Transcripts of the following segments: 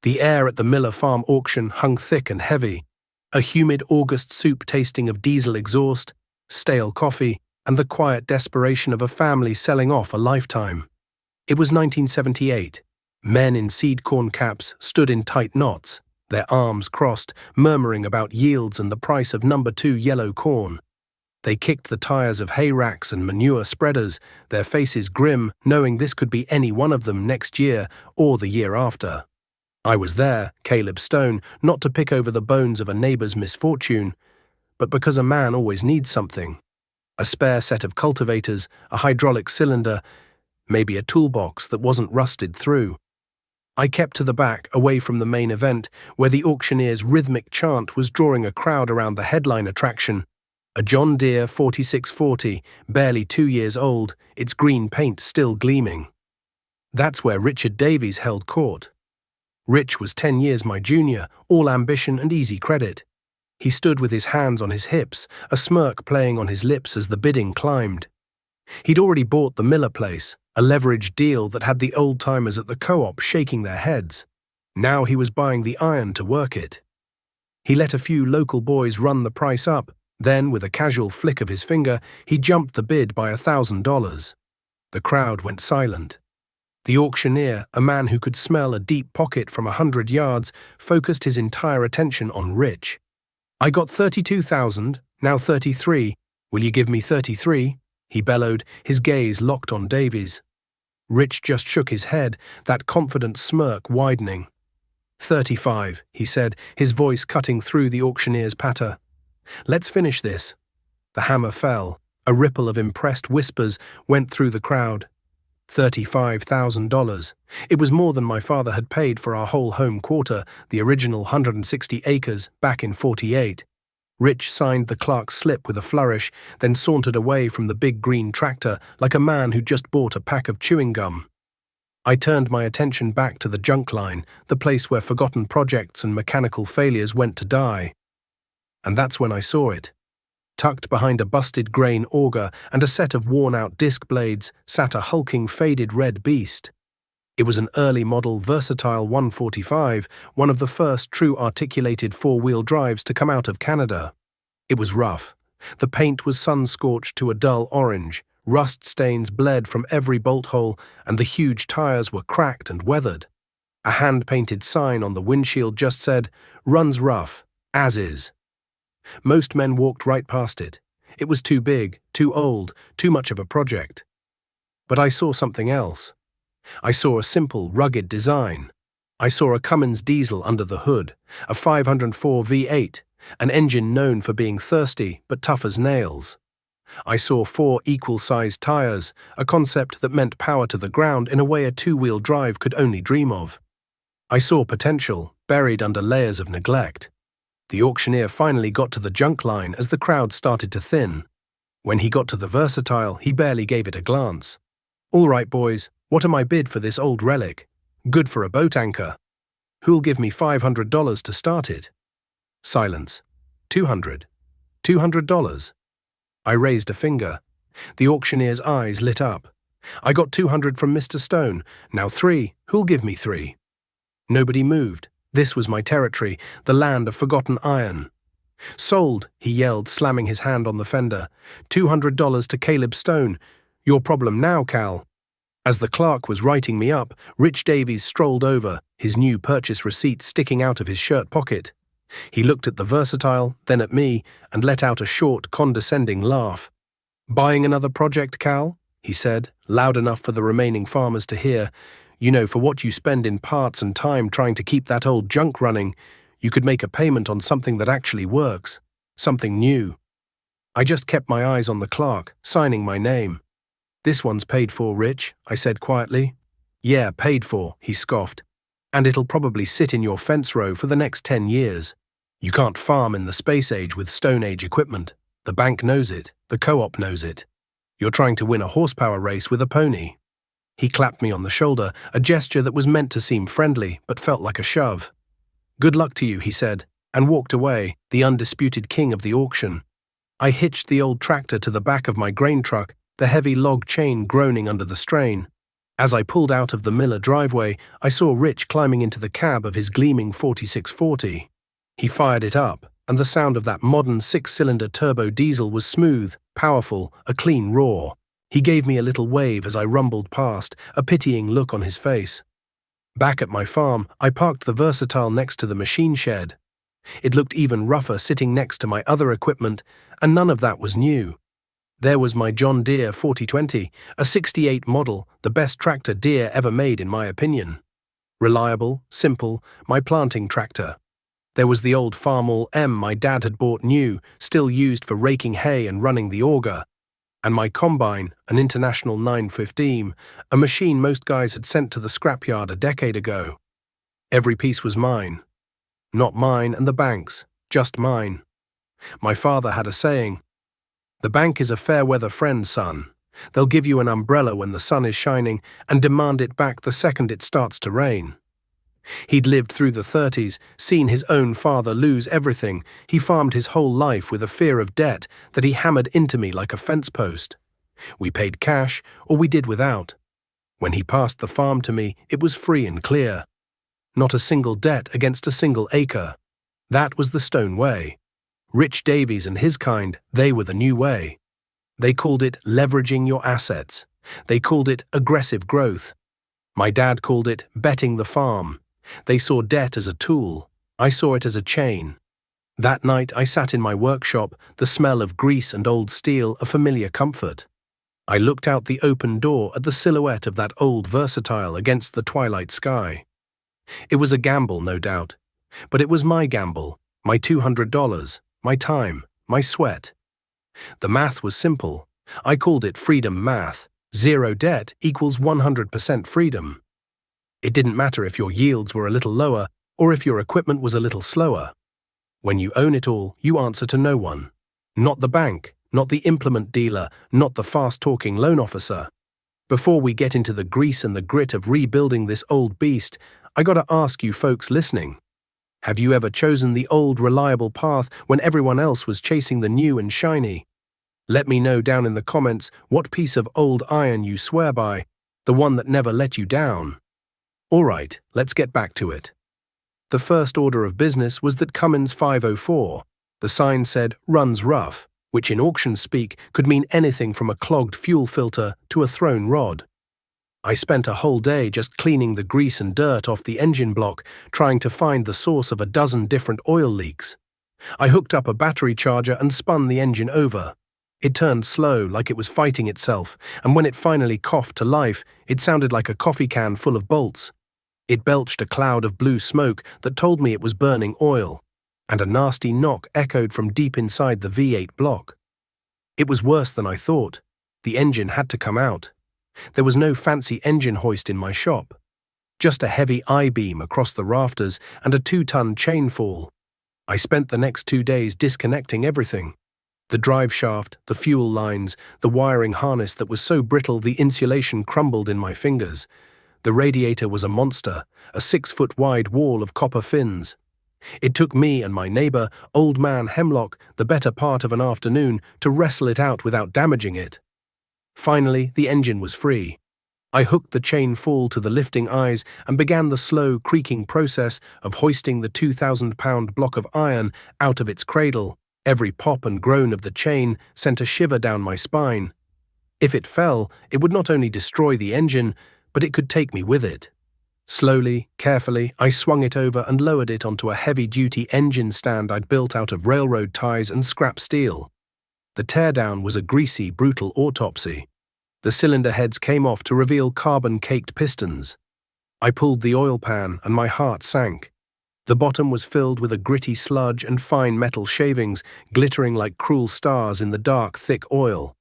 The air at the Miller Farm auction hung thick and heavy, a humid August soup tasting of diesel exhaust, stale coffee, and the quiet desperation of a family selling off a lifetime. It was 1978. Men in seed corn caps stood in tight knots, their arms crossed, murmuring about yields and the price of number 2 yellow corn. They kicked the tires of hay racks and manure spreaders, their faces grim, knowing this could be any one of them next year or the year after. I was there, Caleb Stone, not to pick over the bones of a neighbor's misfortune, but because a man always needs something. A spare set of cultivators, a hydraulic cylinder, maybe a toolbox that wasn't rusted through. I kept to the back, away from the main event, where the auctioneer's rhythmic chant was drawing a crowd around the headline attraction, a John Deere 4640, barely 2 years old, its green paint still gleaming. That's where Richard Davies held court. Rich was 10 years my junior, all ambition and easy credit. He stood with his hands on his hips, a smirk playing on his lips as the bidding climbed. He'd already bought the Miller place, a leveraged deal that had the old-timers at the co-op shaking their heads. Now he was buying the iron to work it. He let a few local boys run the price up, then, with a casual flick of his finger, he jumped the bid by $1,000. The crowd went silent. The auctioneer, a man who could smell a deep pocket from 100 yards, focused his entire attention on Rich. "I got 32,000, now 33. Will you give me 33? He bellowed, his gaze locked on Davies. Rich just shook his head, that confident smirk widening. 35, he said, his voice cutting through the auctioneer's patter. Let's finish this. The hammer fell. A ripple of impressed whispers went through the crowd. $35,000. It was more than my father had paid for our whole home quarter, the original 160 acres, back in 48. Rich signed the clerk's slip with a flourish, then sauntered away from the big green tractor like a man who'd just bought a pack of chewing gum. I turned my attention back to the junk line, the place where forgotten projects and mechanical failures went to die. And that's when I saw it. Tucked behind a busted grain auger and a set of worn-out disc blades sat a hulking faded red beast. It was an early model Versatile 145, one of the first true articulated four-wheel drives to come out of Canada. It was rough. The paint was sun-scorched to a dull orange, rust stains bled from every bolt hole, and the huge tires were cracked and weathered. A hand-painted sign on the windshield just said, "Runs rough, as is." Most men walked right past it. It was too big, too old, too much of a project. But I saw something else. I saw a simple, rugged design. I saw a Cummins diesel under the hood, a 504 V8, an engine known for being thirsty but tough as nails. I saw 4 equal-sized tires, a concept that meant power to the ground in a way a two-wheel drive could only dream of. I saw potential, buried under layers of neglect. The auctioneer finally got to the junk line as the crowd started to thin. When he got to the Versatile, he barely gave it a glance. "All right, boys, what am I bid for this old relic? Good for a boat anchor. Who'll give me $500 to start it?" Silence. $200. $200. I raised a finger. The auctioneer's eyes lit up. "I got 200 from Mr. Stone. Now 3. Who'll give me 3? Nobody moved. This was my territory, the land of forgotten iron. "Sold," he yelled, slamming his hand on the fender. $200 to Caleb Stone. Your problem now, Cal. As the clerk was writing me up, Rich Davies strolled over, his new purchase receipt sticking out of his shirt pocket. He looked at the Versatile, then at me, and let out a short, condescending laugh. "Buying another project, Cal?" he said, loud enough for the remaining farmers to hear. "You know, for what you spend in parts and time trying to keep that old junk running, you could make a payment on something that actually works, something new." I just kept my eyes on the clerk, signing my name. "This one's paid for, Rich," I said quietly. "Yeah, paid for," he scoffed. "And it'll probably sit in your fence row for the next 10 years. You can't farm in the space age with Stone Age equipment. The bank knows it. The co-op knows it. You're trying to win a horsepower race with a pony." He clapped me on the shoulder, a gesture that was meant to seem friendly, but felt like a shove. "Good luck to you," he said, and walked away, the undisputed king of the auction. I hitched the old tractor to the back of my grain truck, the heavy log chain groaning under the strain. As I pulled out of the Miller driveway, I saw Rich climbing into the cab of his gleaming 4640. He fired it up, and the sound of that modern six-cylinder turbo diesel was smooth, powerful, a clean roar. He gave me a little wave as I rumbled past, a pitying look on his face. Back at my farm, I parked the Versatile next to the machine shed. It looked even rougher sitting next to my other equipment, and none of that was new. There was my John Deere 4020, a '68 model, the best tractor Deere ever made in my opinion. Reliable, simple, my planting tractor. There was the old Farmall M my dad had bought new, still used for raking hay and running the auger. And my combine, an International 915, a machine most guys had sent to the scrapyard a decade ago. Every piece was mine. Not mine and the bank's, just mine. My father had a saying, "The bank is a fair-weather friend, son. They'll give you an umbrella when the sun is shining and demand it back the second it starts to rain." He'd lived through the 30s, seen his own father lose everything. He farmed his whole life with a fear of debt that he hammered into me like a fence post. We paid cash, or we did without. When he passed the farm to me, it was free and clear. Not a single debt against a single acre. That was the Stone way. Rich Davies and his kind, they were the new way. They called it leveraging your assets. They called it aggressive growth. My dad called it betting the farm. They saw debt as a tool. I saw it as a chain. That night I sat in my workshop, the smell of grease and old steel a familiar comfort. I looked out the open door at the silhouette of that old Versatile against the twilight sky. It was a gamble, no doubt. But it was my gamble, my $200, my time, my sweat. The math was simple. I called it freedom math. Zero debt equals 100% freedom. It didn't matter if your yields were a little lower or if your equipment was a little slower. When you own it all, you answer to no one. Not the bank, not the implement dealer, not the fast-talking loan officer. Before we get into the grease and the grit of rebuilding this old beast, I gotta ask you folks listening. Have you ever chosen the old reliable path when everyone else was chasing the new and shiny? Let me know down in the comments what piece of old iron you swear by, the one that never let you down. Alright, let's get back to it. The first order of business was that Cummins 504. The sign said, "Runs rough," which in auction speak could mean anything from a clogged fuel filter to a thrown rod. I spent a whole day just cleaning the grease and dirt off the engine block, trying to find the source of a dozen different oil leaks. I hooked up a battery charger and spun the engine over. It turned slow, like it was fighting itself, and when it finally coughed to life, it sounded like a coffee can full of bolts. It belched a cloud of blue smoke that told me it was burning oil, and a nasty knock echoed from deep inside the V8 block. It was worse than I thought. The engine had to come out. There was no fancy engine hoist in my shop. Just a heavy I-beam across the rafters and a 2-ton chain fall. I spent the next 2 days disconnecting everything. The drive shaft, the fuel lines, the wiring harness that was so brittle the insulation crumbled in my fingers. The radiator was a monster, a 6-foot-wide wall of copper fins. It took me and my neighbor, Old Man Hemlock, the better part of an afternoon to wrestle it out without damaging it. Finally, the engine was free. I hooked the chain fall to the lifting eyes and began the slow, creaking process of hoisting the 2,000-pound block of iron out of its cradle. Every pop and groan of the chain sent a shiver down my spine. If it fell, it would not only destroy the engine, but it could take me with it. Slowly, carefully, I swung it over and lowered it onto a heavy-duty engine stand I'd built out of railroad ties and scrap steel. The teardown was a greasy, brutal autopsy. The cylinder heads came off to reveal carbon-caked pistons. I pulled the oil pan and my heart sank. The bottom was filled with a gritty sludge and fine metal shavings, glittering like cruel stars in the dark, thick oil.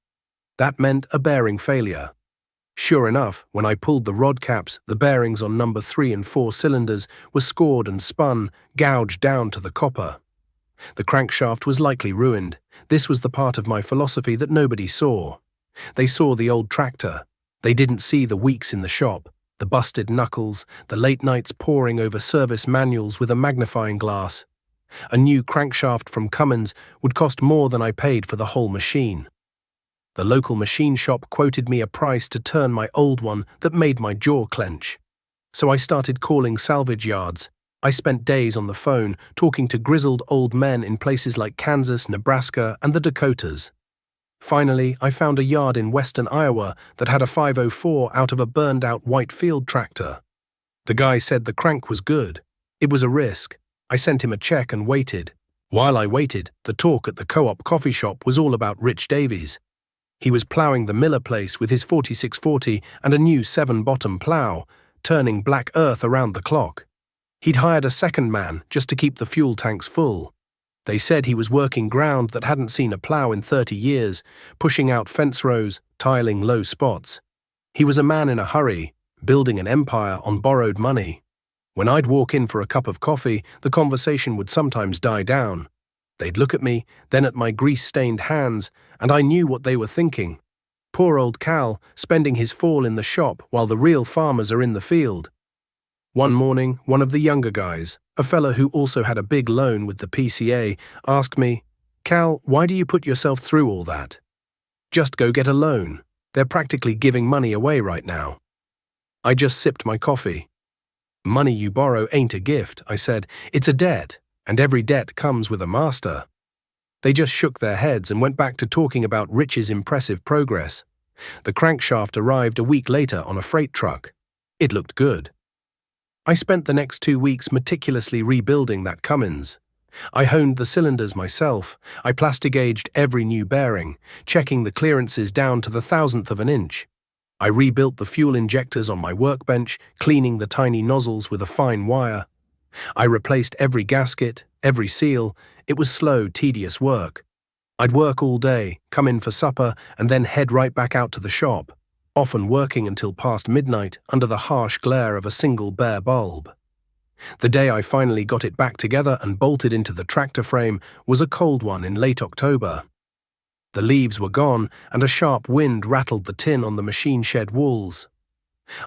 That meant a bearing failure. Sure enough, when I pulled the rod caps, the bearings on number 3 and 4 cylinders were scored and spun, gouged down to the copper. The crankshaft was likely ruined. This was the part of my philosophy that nobody saw. They saw the old tractor. They didn't see the weeks in the shop, the busted knuckles, the late nights poring over service manuals with a magnifying glass. A new crankshaft from Cummins would cost more than I paid for the whole machine. The local machine shop quoted me a price to turn my old one that made my jaw clench. So I started calling salvage yards. I spent days on the phone talking to grizzled old men in places like Kansas, Nebraska, and the Dakotas. Finally, I found a yard in western Iowa that had a 504 out of a burned-out white field tractor. The guy said the crank was good. It was a risk. I sent him a check and waited. While I waited, the talk at the co-op coffee shop was all about Rich Davies. He was ploughing the Miller place with his 4640 and a new 7-bottom plough, turning black earth around the clock. He'd hired a second man just to keep the fuel tanks full. They said he was working ground that hadn't seen a plough in 30 years, pushing out fence rows, tiling low spots. He was a man in a hurry, building an empire on borrowed money. When I'd walk in for a cup of coffee, the conversation would sometimes die down. They'd look at me, then at my grease-stained hands, and I knew what they were thinking. Poor old Cal, spending his fall in the shop while the real farmers are in the field. One morning, one of the younger guys, a fella who also had a big loan with the PCA, asked me, "Cal, why do you put yourself through all that? Just go get a loan. They're practically giving money away right now." I just sipped my coffee. "Money you borrow ain't a gift," I said. "It's a debt, and every debt comes with a master." They just shook their heads and went back to talking about Rich's impressive progress. The crankshaft arrived a week later on a freight truck. It looked good. I spent the next 2 weeks meticulously rebuilding that Cummins. I honed the cylinders myself. I plastic-aged every new bearing, checking the clearances down to the thousandth of an inch. I rebuilt the fuel injectors on my workbench, cleaning the tiny nozzles with a fine wire. I replaced every gasket, every seal. It was slow, tedious work. I'd work all day, come in for supper, and then head right back out to the shop, often working until past midnight under the harsh glare of a single bare bulb. The day I finally got it back together and bolted into the tractor frame was a cold one in late October. The leaves were gone, and a sharp wind rattled the tin on the machine shed walls.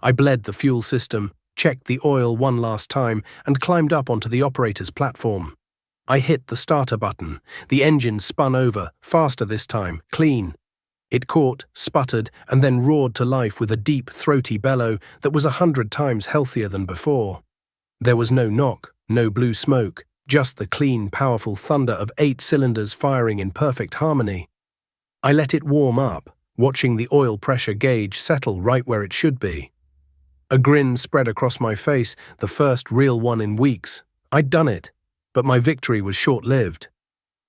I bled the fuel system, checked the oil one last time, and climbed up onto the operator's platform. I hit the starter button. The engine spun over, faster this time, clean. It caught, sputtered, and then roared to life with a deep, throaty bellow that was 100 times healthier than before. There was no knock, no blue smoke, just the clean, powerful thunder of 8 cylinders firing in perfect harmony. I let it warm up, watching the oil pressure gauge settle right where it should be. A grin spread across my face, the first real one in weeks. I'd done it, but my victory was short-lived.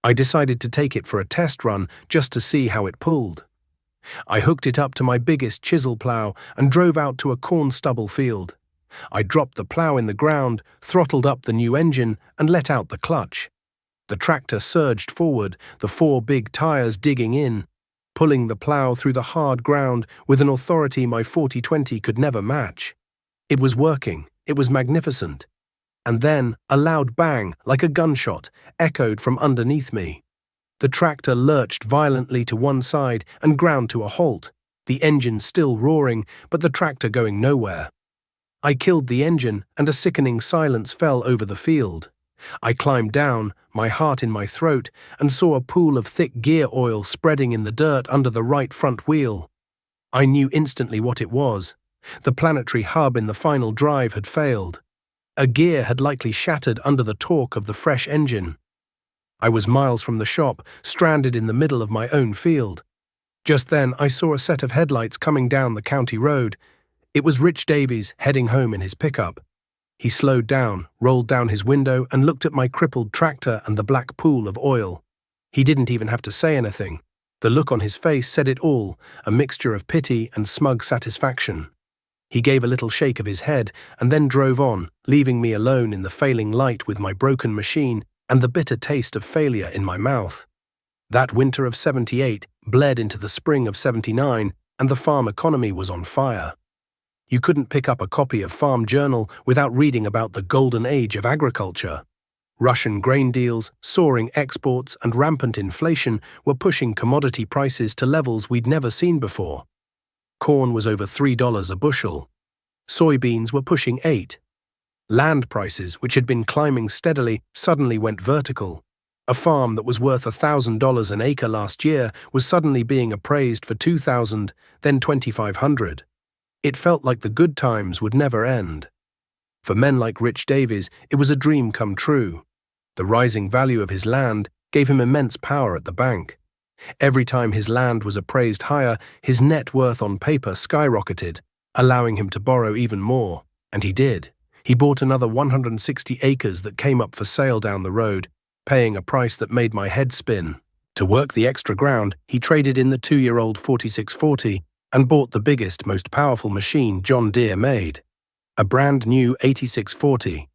I decided to take it for a test run just to see how it pulled. I hooked it up to my biggest chisel plow and drove out to a corn stubble field. I dropped the plow in the ground, throttled up the new engine, and let out the clutch. The tractor surged forward, the 4 big tires digging in, pulling the plow through the hard ground with an authority my 4020 could never match. It was working. It was magnificent. And then a loud bang, like a gunshot, echoed from underneath me. The tractor lurched violently to one side and ground to a halt, the engine still roaring, but the tractor going nowhere. I killed the engine, and a sickening silence fell over the field. I climbed down, my heart in my throat, and saw a pool of thick gear oil spreading in the dirt under the right front wheel. I knew instantly what it was. The planetary hub in the final drive had failed. A gear had likely shattered under the torque of the fresh engine. I was miles from the shop, stranded in the middle of my own field. Just then I saw a set of headlights coming down the county road. It was Rich Davies heading home in his pickup. He slowed down, rolled down his window, and looked at my crippled tractor and the black pool of oil. He didn't even have to say anything. The look on his face said it all, a mixture of pity and smug satisfaction. He gave a little shake of his head and then drove on, leaving me alone in the failing light with my broken machine and the bitter taste of failure in my mouth. That winter of 78 bled into the spring of 79, and the farm economy was on fire. You couldn't pick up a copy of Farm Journal without reading about the golden age of agriculture. Russian grain deals, soaring exports, and rampant inflation were pushing commodity prices to levels we'd never seen before. Corn was over $3 a bushel. Soybeans were pushing $8. Land prices, which had been climbing steadily, suddenly went vertical. A farm that was worth $1,000 an acre last year was suddenly being appraised for $2,000, then $2,500. It felt like the good times would never end. For men like Rich Davies, it was a dream come true. The rising value of his land gave him immense power at the bank. Every time his land was appraised higher, his net worth on paper skyrocketed, allowing him to borrow even more. And he did. He bought another 160 acres that came up for sale down the road, paying a price that made my head spin. To work the extra ground, he traded in the 2-year-old 4640 and bought the biggest, most powerful machine John Deere made. A brand new 8640.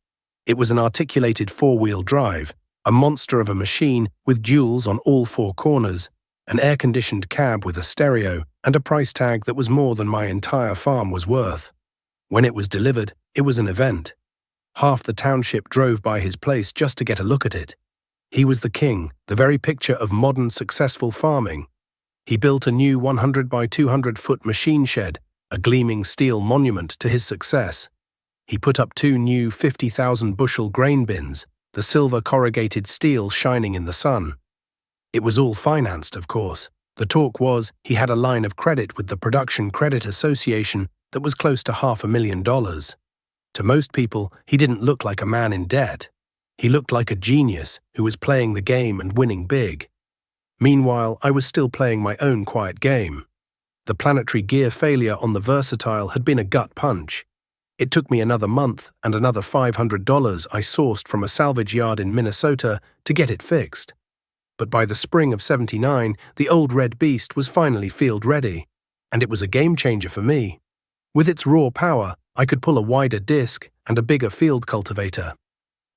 It was an articulated 4-wheel drive, a monster of a machine with jewels on all 4 corners, an air-conditioned cab with a stereo, and a price tag that was more than my entire farm was worth. When it was delivered, it was an event. Half the township drove by his place just to get a look at it. He was the king, the very picture of modern successful farming. He built a new 100 by 200-foot machine shed, a gleaming steel monument to his success. He put up 2 new 50,000-bushel grain bins, the silver corrugated steel shining in the sun. It was all financed, of course. The talk was he had a line of credit with the Production Credit Association that was close to $500,000. To most people, he didn't look like a man in debt. He looked like a genius who was playing the game and winning big. Meanwhile, I was still playing my own quiet game. The planetary gear failure on the Versatile had been a gut punch. It took me another month and another $500 I sourced from a salvage yard in Minnesota to get it fixed. But by the spring of '79, the old red beast was finally field-ready, and it was a game-changer for me. With its raw power, I could pull a wider disc and a bigger field cultivator.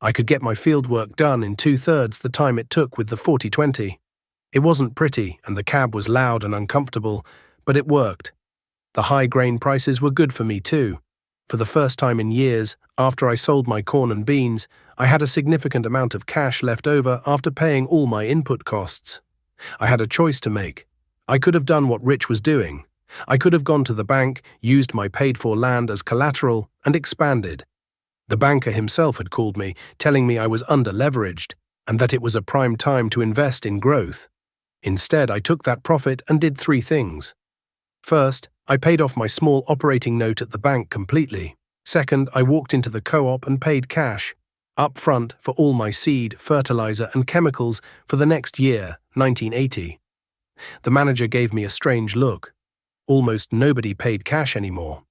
I could get my field work done in 2/3 the time it took with the 4020. It wasn't pretty, and the cab was loud and uncomfortable, but it worked. The high grain prices were good for me too. For the first time in years, after I sold my corn and beans, I had a significant amount of cash left over after paying all my input costs. I had a choice to make. I could have done what Rich was doing. I could have gone to the bank, used my paid-for land as collateral, and expanded. The banker himself had called me, telling me I was under-leveraged, and that it was a prime time to invest in growth. Instead, I took that profit and did 3 things. First, I paid off my small operating note at the bank completely. Second, I walked into the co-op and paid cash, up front for all my seed, fertilizer, and chemicals for the next year, 1980. The manager gave me a strange look. Almost nobody paid cash anymore.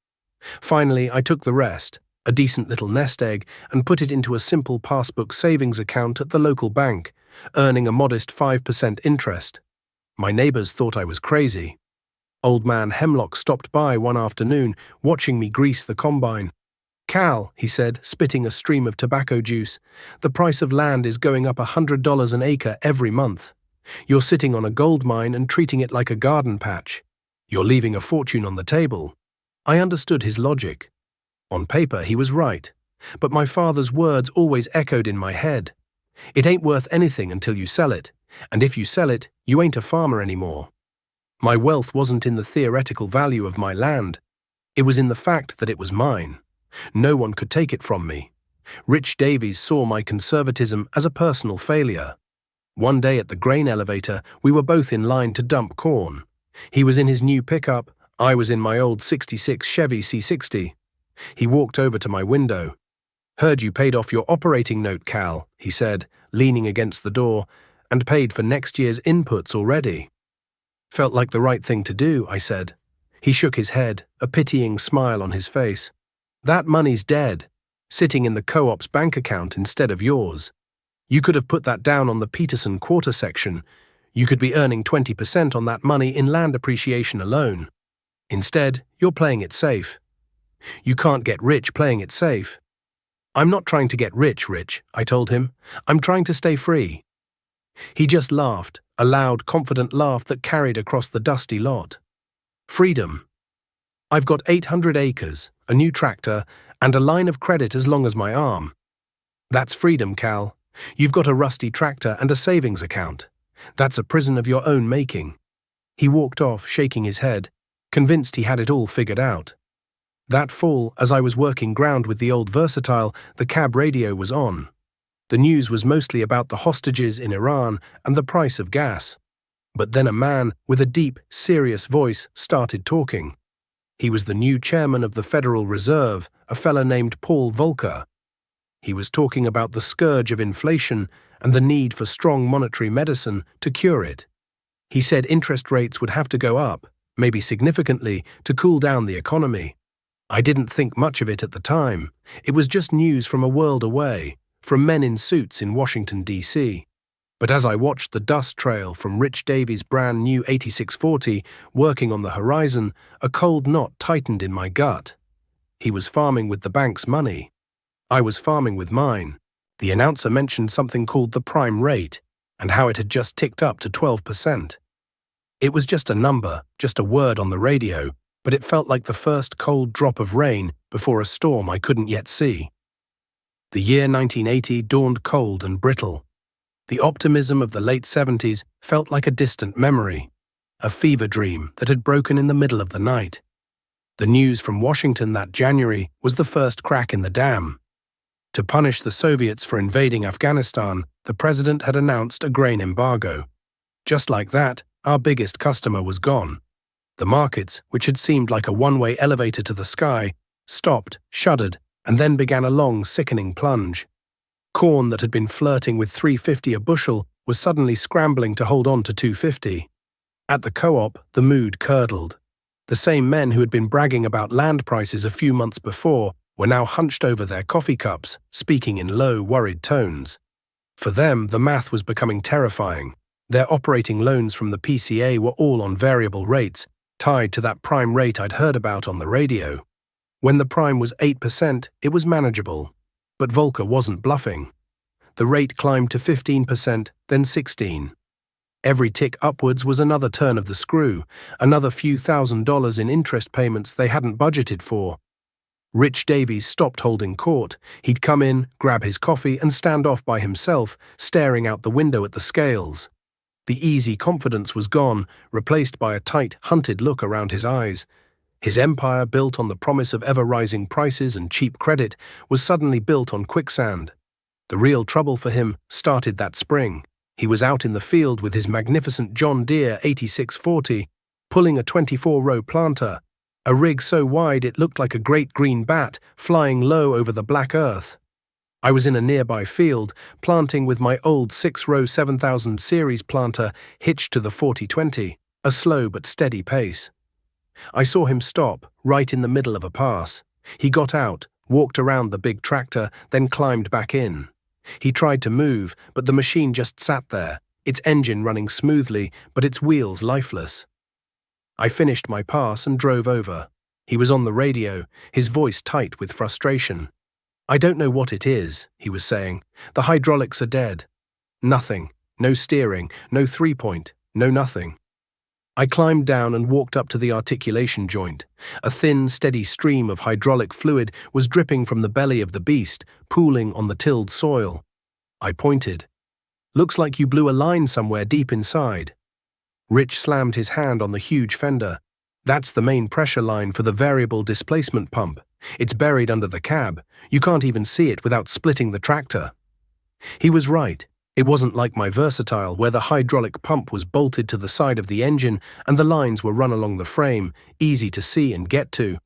Finally, I took the rest, a decent little nest egg, and put it into a simple passbook savings account at the local bank, earning a modest 5% interest. My neighbors thought I was crazy. Old man Hemlock stopped by one afternoon, watching me grease the combine. "Cal," he said, spitting a stream of tobacco juice, "the price of land is going up $100 an acre every month. You're sitting on a gold mine and treating it like a garden patch. You're leaving a fortune on the table." I understood his logic. On paper, he was right, but my father's words always echoed in my head. It ain't worth anything until you sell it, and if you sell it, you ain't a farmer anymore. My wealth wasn't in the theoretical value of my land. It was in the fact that it was mine. No one could take it from me. Rich Davies saw my conservatism as a personal failure. One day at the grain elevator, we were both in line to dump corn. He was in his new pickup, I was in my old '66 Chevy C60. He walked over to my window. "Heard you paid off your operating note, Cal," he said, leaning against the door, "and paid for next year's inputs already." "Felt like the right thing to do," I said. He shook his head, a pitying smile on his face. "That money's dead, sitting in the co-op's bank account instead of yours. You could have put that down on the Peterson quarter section. You could be earning 20% on that money in land appreciation alone. Instead, you're playing it safe. You can't get rich playing it safe." "I'm not trying to get rich, Rich," I told him. "I'm trying to stay free." He just laughed, a loud, confident laugh that carried across the dusty lot. "Freedom. I've got 800 acres, a new tractor, and a line of credit as long as my arm. That's freedom, Cal. You've got a rusty tractor and a savings account. That's a prison of your own making." He walked off, shaking his head, convinced he had it all figured out. That fall, as I was working ground with the old Versatile, the cab radio was on. The news was mostly about the hostages in Iran and the price of gas. But then a man with a deep, serious voice started talking. He was the new chairman of the Federal Reserve, a fella named Paul Volcker. He was talking about the scourge of inflation and the need for strong monetary medicine to cure it. He said interest rates would have to go up, maybe significantly, to cool down the economy. I didn't think much of it at the time. It was just news from a world away, from men in suits in Washington, D.C. But as I watched the dust trail from Rich Davies' brand new 8640 working on the horizon, a cold knot tightened in my gut. He was farming with the bank's money. I was farming with mine. The announcer mentioned something called the prime rate, and how it had just ticked up to 12%. It was just a number, just a word on the radio, but it felt like the first cold drop of rain before a storm I couldn't yet see. The year 1980 dawned cold and brittle. The optimism of the late 70s felt like a distant memory, a fever dream that had broken in the middle of the night. The news from Washington that January was the first crack in the dam. To punish the Soviets for invading Afghanistan, the president had announced a grain embargo. Just like that, our biggest customer was gone. The markets, which had seemed like a one-way elevator to the sky, stopped, shuddered, and then began a long, sickening plunge. Corn that had been flirting with $3.50 a bushel was suddenly scrambling to hold on to $2.50. At the co-op, the mood curdled. The same men who had been bragging about land prices a few months before were now hunched over their coffee cups, speaking in low, worried tones. For them, the math was becoming terrifying. Their operating loans from the PCA were all on variable rates, tied to that prime rate I'd heard about on the radio. When the prime was 8%, it was manageable. But Volcker wasn't bluffing. The rate climbed to 15%, then 16%. Every tick upwards was another turn of the screw, another few $1,000s in interest payments they hadn't budgeted for. Rich Davies stopped holding court. He'd come in, grab his coffee, and stand off by himself, staring out the window at the scales. The easy confidence was gone, replaced by a tight, hunted look around his eyes. His empire, built on the promise of ever-rising prices and cheap credit, was suddenly built on quicksand. The real trouble for him started that spring. He was out in the field with his magnificent John Deere 8640, pulling a 24-row planter, a rig so wide it looked like a great green bat flying low over the black earth. I was in a nearby field, planting with my old 6-row 7000 series planter hitched to the 4020, a slow but steady pace. I saw him stop, right in the middle of a pass. He got out, walked around the big tractor, then climbed back in. He tried to move, but the machine just sat there, its engine running smoothly, but its wheels lifeless. I finished my pass and drove over. He was on the radio, his voice tight with frustration. "I don't know what it is," he was saying. "The hydraulics are dead. Nothing. No steering, no three-point, no nothing." I climbed down and walked up to the articulation joint. A thin, steady stream of hydraulic fluid was dripping from the belly of the beast, pooling on the tilled soil. I pointed. "Looks like you blew a line somewhere deep inside." Rich slammed his hand on the huge fender. "That's the main pressure line for the variable displacement pump. It's buried under the cab. You can't even see it without splitting the tractor." He was right. It wasn't like my Versatile, where the hydraulic pump was bolted to the side of the engine and the lines were run along the frame, easy to see and get to.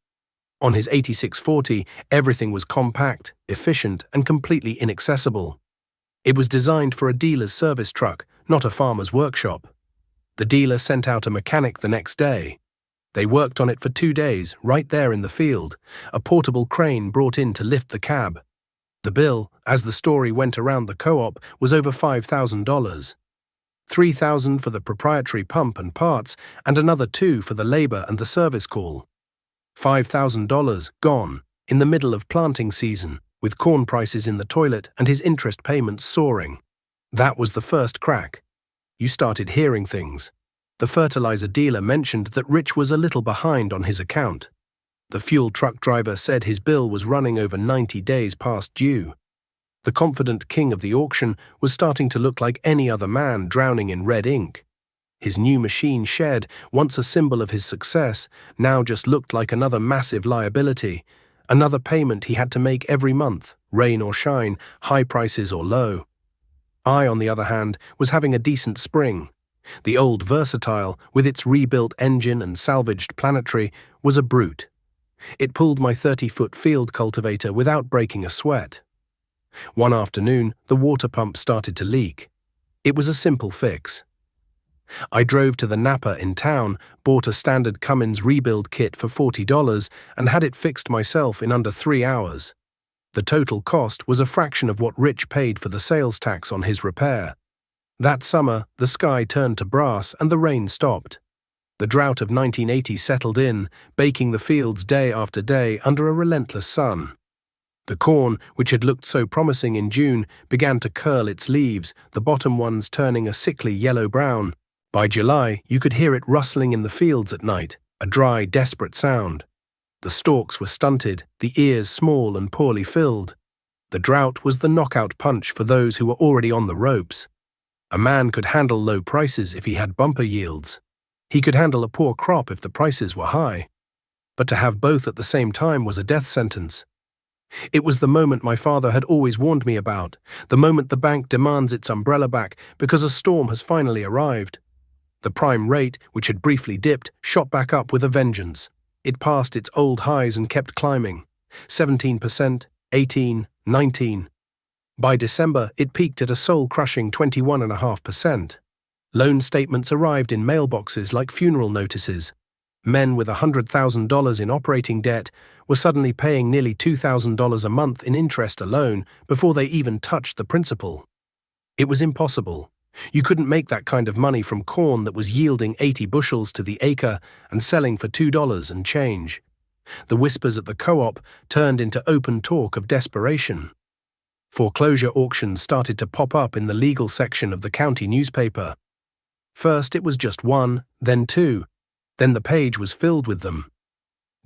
On his 8640, everything was compact, efficient, and completely inaccessible. It was designed for a dealer's service truck, not a farmer's workshop. The dealer sent out a mechanic the next day. They worked on it for 2 days, right there in the field, a portable crane brought in to lift the cab. The bill, as the story went around the co-op, was over $5,000. $3,000 for the proprietary pump and parts, and another $2,000 for the labor and the service call. $5,000 gone, in the middle of planting season, with corn prices in the toilet and his interest payments soaring. That was the first crack. You started hearing things. The fertilizer dealer mentioned that Rich was a little behind on his account. The fuel truck driver said his bill was running over 90 days past due. The confident king of the auction was starting to look like any other man drowning in red ink. His new machine shed, once a symbol of his success, now just looked like another massive liability, Another payment he had to make every month, rain or shine, high prices or low. I, on the other hand, was having a decent spring. The old Versatile, with its rebuilt engine and salvaged planetary, was a brute. It pulled my 30-foot field cultivator without breaking a sweat. One afternoon, the water pump started to leak. It was a simple fix. I drove to the Napa in town, bought a standard Cummins rebuild kit for $40 and had it fixed myself in under 3 hours. The total cost was a fraction of what Rich paid for the sales tax on his repair. That summer, the sky turned to brass and the rain stopped. The drought of 1980 settled in, baking the fields day after day under a relentless sun. The corn, which had looked so promising in June, began to curl its leaves, the bottom ones turning a sickly yellow-brown. By July, you could hear it rustling in the fields at night, a dry, desperate sound. The stalks were stunted, the ears small and poorly filled. The drought was the knockout punch for those who were already on the ropes. A man could handle low prices if he had bumper yields. He could handle a poor crop if the prices were high. But to have both at the same time was a death sentence. It was the moment my father had always warned me about, the moment the bank demands its umbrella back because a storm has finally arrived. The prime rate, which had briefly dipped, shot back up with a vengeance. It passed its old highs and kept climbing. 17%, 18, 19. By December, it peaked at a soul-crushing 21.5%. Loan statements arrived in mailboxes like funeral notices. Men with $100,000 in operating debt were suddenly paying nearly $2,000 a month in interest alone before they even touched the principal. It was impossible. You couldn't make that kind of money from corn that was yielding 80 bushels to the acre and selling for $2 and change. The whispers at the co-op turned into open talk of desperation. Foreclosure auctions started to pop up in the legal section of the county newspaper. First it was just one, then two. Then the page was filled with them.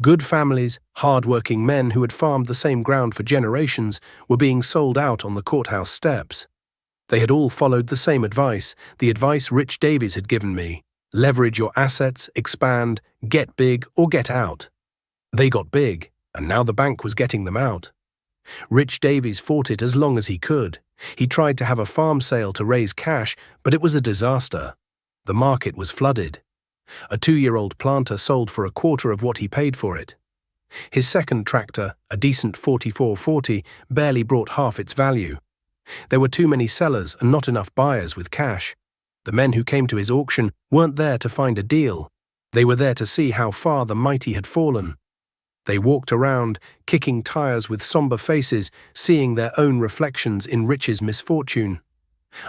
Good families, hard-working men who had farmed the same ground for generations, were being sold out on the courthouse steps. They had all followed the same advice, the advice Rich Davies had given me. Leverage your assets, expand, get big or get out. They got big, and now the bank was getting them out. Rich Davies fought it as long as he could. He tried to have a farm sale to raise cash, but it was a disaster. The market was flooded. A 2-year-old planter sold for a quarter of what he paid for it. His second tractor, a decent 4440, barely brought half its value. There were too many sellers and not enough buyers with cash. The men who came to his auction weren't there to find a deal. They were there to see how far the mighty had fallen. They walked around, kicking tires with somber faces, seeing their own reflections in Rich's misfortune.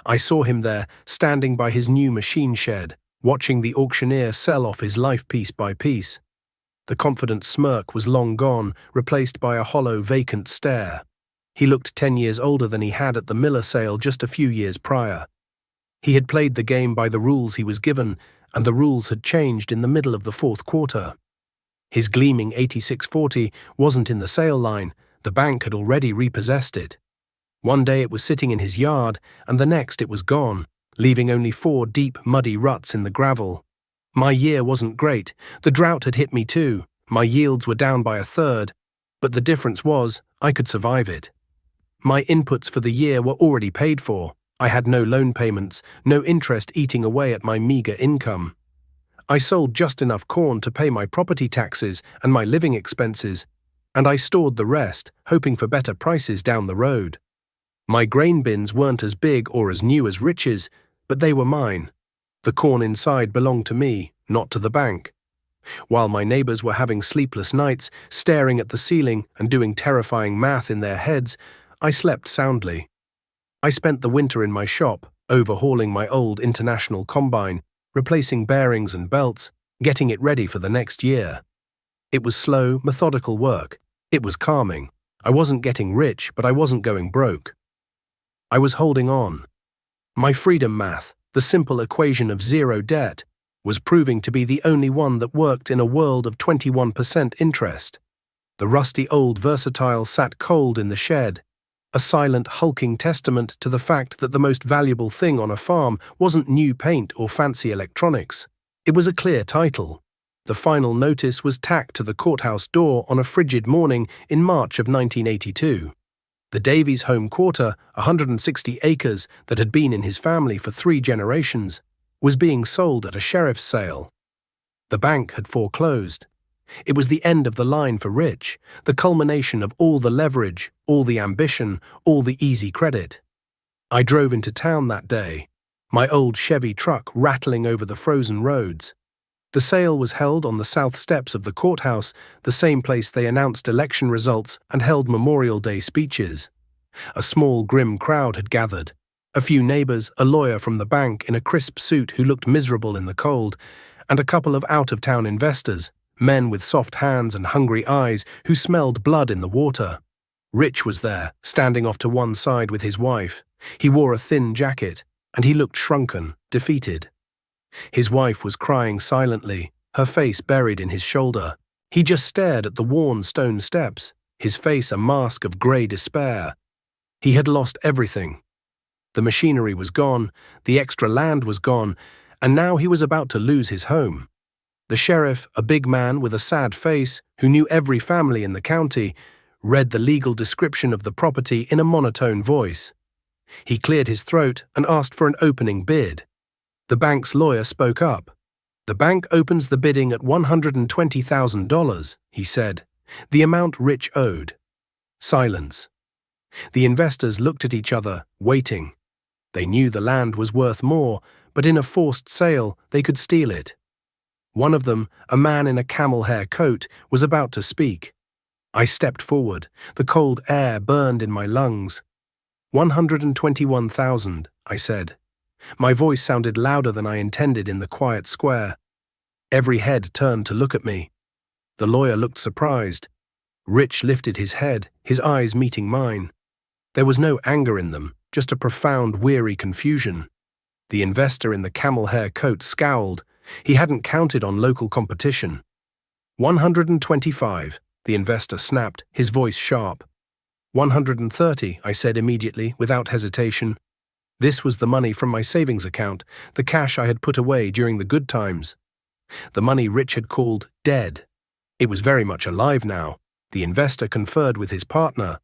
I saw him there, standing by his new machine shed, watching the auctioneer sell off his life piece by piece. The confident smirk was long gone, replaced by a hollow, vacant stare. He looked 10 years older than he had at the Miller sale just a few years prior. He had played the game by the rules he was given, and the rules had changed in the middle of the fourth quarter. His gleaming 8640 wasn't in the sale line. The bank had already repossessed it. One day it was sitting in his yard, and the next it was gone, leaving only 4 deep, muddy ruts in the gravel. My year wasn't great. The drought had hit me too. My yields were down by 1/3, but the difference was I could survive it. My inputs for the year were already paid for. I had no loan payments, no interest eating away at my meager income. I sold just enough corn to pay my property taxes and my living expenses, and I stored the rest, hoping for better prices down the road. My grain bins weren't as big or as new as Rich's, but they were mine. The corn inside belonged to me, not to the bank. While my neighbors were having sleepless nights, staring at the ceiling and doing terrifying math in their heads, I slept soundly. I spent the winter in my shop, overhauling my old International combine, replacing bearings and belts, getting it ready for the next year. It was slow, methodical work. It was calming. I wasn't getting rich, but I wasn't going broke. I was holding on. My freedom math, the simple equation of zero debt, was proving to be the only one that worked in a world of 21% interest. The rusty old Versatile sat cold in the shed, a silent, hulking testament to the fact that the most valuable thing on a farm wasn't new paint or fancy electronics. It was a clear title. The final notice was tacked to the courthouse door on a frigid morning in March of 1982. The Davies home quarter, 160 acres that had been in his family for 3 generations, was being sold at a sheriff's sale. The bank had foreclosed. It was the end of the line for Rich, the culmination of all the leverage, all the ambition, all the easy credit. I drove into town that day, my old Chevy truck rattling over the frozen roads. The sale was held on the south steps of the courthouse, the same place they announced election results and held Memorial Day speeches. A small, grim crowd had gathered. A few neighbors, a lawyer from the bank in a crisp suit who looked miserable in the cold, and a couple of out-of-town investors, men with soft hands and hungry eyes who smelled blood in the water. Rich was there, standing off to one side with his wife. He wore a thin jacket, and he looked shrunken, defeated. His wife was crying silently, her face buried in his shoulder. He just stared at the worn stone steps, his face a mask of grey despair. He had lost everything. The machinery was gone, the extra land was gone, and now he was about to lose his home. The sheriff, a big man with a sad face, who knew every family in the county, read the legal description of the property in a monotone voice. He cleared his throat and asked for an opening bid. The bank's lawyer spoke up. "The bank opens the bidding at $120,000, he said, the amount Rich owed." Silence. The investors looked at each other, waiting. They knew the land was worth more, but in a forced sale, they could steal it. One of them, a man in a camel hair coat, was about to speak. I stepped forward. The cold air burned in my lungs. $121,000, I said. My voice sounded louder than I intended in the quiet square. Every head turned to look at me. The lawyer looked surprised. Rich lifted his head, his eyes meeting mine. There was no anger in them, just a profound, weary confusion. The investor in the camel hair coat scowled. He hadn't counted on local competition. 125, the investor snapped, his voice sharp. 130, I said immediately, without hesitation. This was the money from my savings account, the cash I had put away during the good times. The money Rich had called dead. It was very much alive now. The investor conferred with his partner.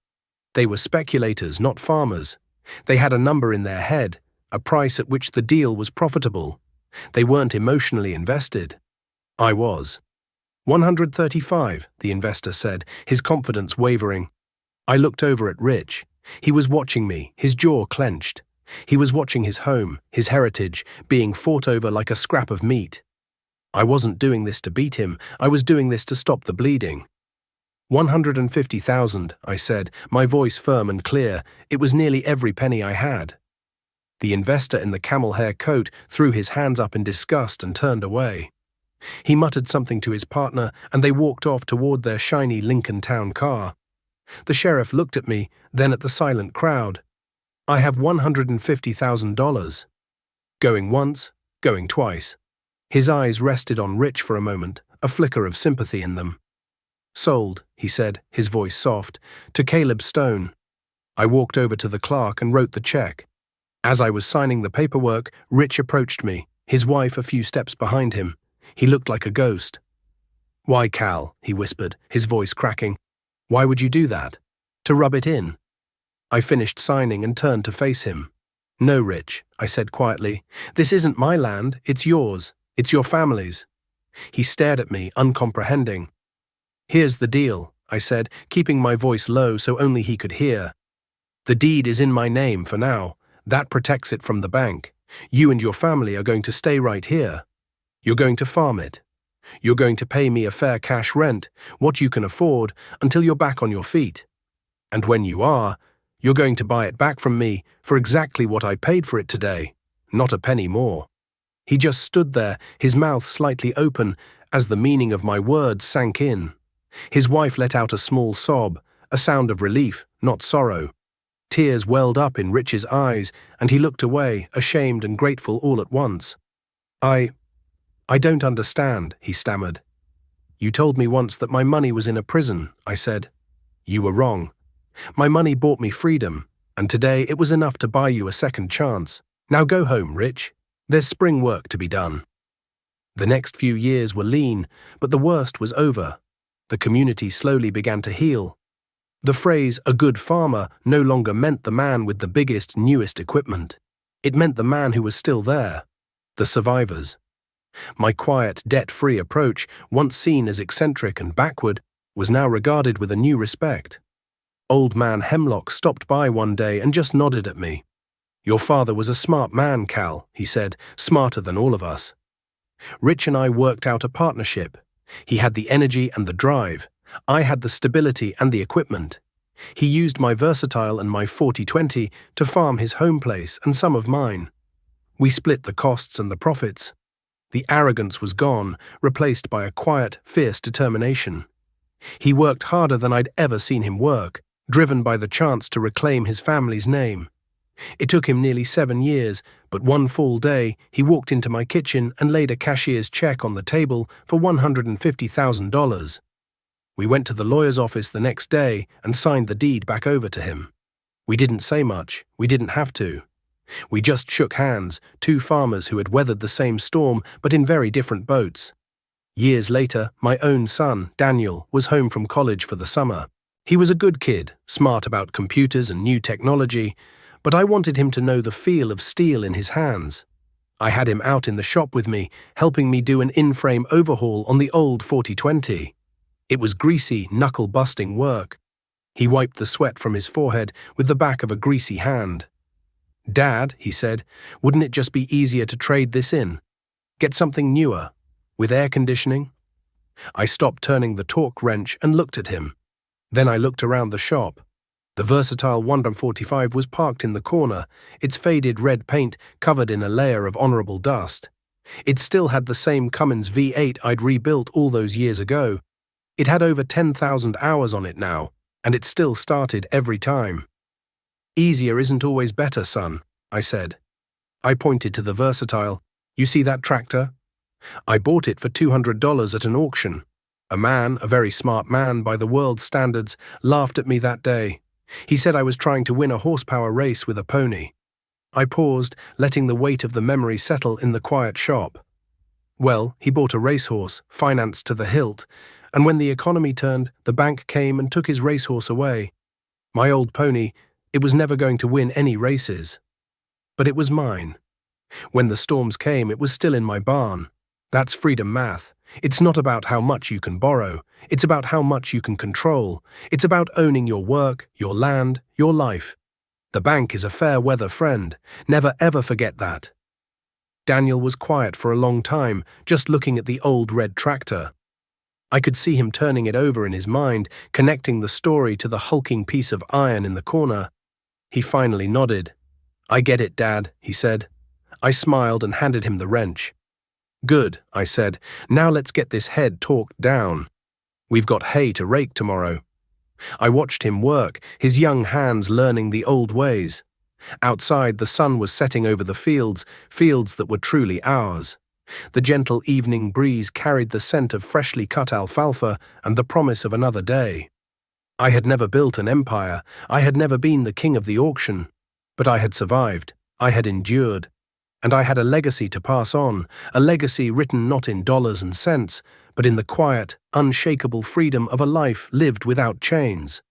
They were speculators, not farmers. They had a number in their head, a price at which the deal was profitable. They weren't emotionally invested. I was. 135, the investor said, his confidence wavering. I looked over at Rich. He was watching me, his jaw clenched. He was watching his home, his heritage, being fought over like a scrap of meat. I wasn't doing this to beat him, I was doing this to stop the bleeding. 150,000, I said, my voice firm and clear. It was nearly every penny I had. The investor in the camel hair coat threw his hands up in disgust and turned away. He muttered something to his partner, and they walked off toward their shiny Lincoln Town car. The sheriff looked at me, then at the silent crowd. I have $150,000. Going once, going twice. His eyes rested on Rich for a moment, a flicker of sympathy in them. Sold, he said, his voice soft, to Caleb Stone. I walked over to the clerk and wrote the check. As I was signing the paperwork, Rich approached me, his wife a few steps behind him. He looked like a ghost. "Why, Cal?" he whispered, his voice cracking. "Why would you do that? To rub it in?" I finished signing and turned to face him. "No, Rich," I said quietly. "This isn't my land, it's yours. It's your family's." He stared at me, uncomprehending. "Here's the deal," I said, keeping my voice low so only he could hear. "The deed is in my name for now. That protects it from the bank. You and your family are going to stay right here. You're going to farm it. You're going to pay me a fair cash rent, what you can afford, until you're back on your feet. And when you are, you're going to buy it back from me for exactly what I paid for it today, not a penny more." He just stood there, his mouth slightly open, as the meaning of my words sank in. His wife let out a small sob, a sound of relief, not sorrow. Tears welled up in Rich's eyes, and he looked away, ashamed and grateful all at once. I don't understand," he stammered. "You told me once that my money was in a prison," I said. "You were wrong. My money bought me freedom, and today it was enough to buy you a second chance. Now go home, Rich. There's spring work to be done." The next few years were lean, but the worst was over. The community slowly began to heal. The phrase, "a good farmer," no longer meant the man with the biggest, newest equipment. It meant the man who was still there. The survivors. My quiet, debt-free approach, once seen as eccentric and backward, was now regarded with a new respect. Old man Hemlock stopped by one day and just nodded at me. "Your father was a smart man, Cal," he said, "smarter than all of us." Rich and I worked out a partnership. He had the energy and the drive. I had the stability and the equipment. He used my Versatile and my 40/20 to farm his home place and some of mine. We split the costs and the profits. The arrogance was gone, replaced by a quiet, fierce determination. He worked harder than I'd ever seen him work, driven by the chance to reclaim his family's name. It took him nearly 7 years, but one full day, he walked into my kitchen and laid a cashier's check on the table for $150,000. We went to the lawyer's office the next day and signed the deed back over to him. We didn't say much. We didn't have to. We just shook hands, two farmers who had weathered the same storm but in very different boats. Years later, my own son, Daniel, was home from college for the summer. He was a good kid, smart about computers and new technology, but I wanted him to know the feel of steel in his hands. I had him out in the shop with me, helping me do an in-frame overhaul on the old 40/20. It was greasy, knuckle-busting work. He wiped the sweat from his forehead with the back of a greasy hand. "Dad," he said, "wouldn't it just be easier to trade this in? Get something newer, with air conditioning?" I stopped turning the torque wrench and looked at him. Then I looked around the shop. The Versatile 145 was parked in the corner, its faded red paint covered in a layer of honorable dust. It still had the same Cummins V8 I'd rebuilt all those years ago. It had over 10,000 hours on it now, and it still started every time. "Easier isn't always better, son," I said. I pointed to the Versatile. "You see that tractor? I bought it for $200 at an auction. A man, a very smart man by the world's standards, laughed at me that day. He said I was trying to win a horsepower race with a pony." I paused, letting the weight of the memory settle in the quiet shop. "Well, he bought a racehorse, financed to the hilt, and when the economy turned, the bank came and took his racehorse away. My old pony, it was never going to win any races. But it was mine. When the storms came, it was still in my barn. That's freedom math. It's not about how much you can borrow. It's about how much you can control. It's about owning your work, your land, your life. The bank is a fair weather friend. Never ever forget that." Daniel was quiet for a long time, just looking at the old red tractor. I could see him turning it over in his mind, connecting the story to the hulking piece of iron in the corner. He finally nodded. "I get it, Dad," he said. I smiled and handed him the wrench. "Good," I said. "Now let's get this head torqued down. We've got hay to rake tomorrow." I watched him work, his young hands learning the old ways. Outside, the sun was setting over the fields that were truly ours. The gentle evening breeze carried the scent of freshly cut alfalfa and the promise of another day. I had never built an empire. I had never been the king of the auction. But I had survived. I had endured. And I had a legacy to pass on, a legacy written not in dollars and cents, but in the quiet, unshakable freedom of a life lived without chains.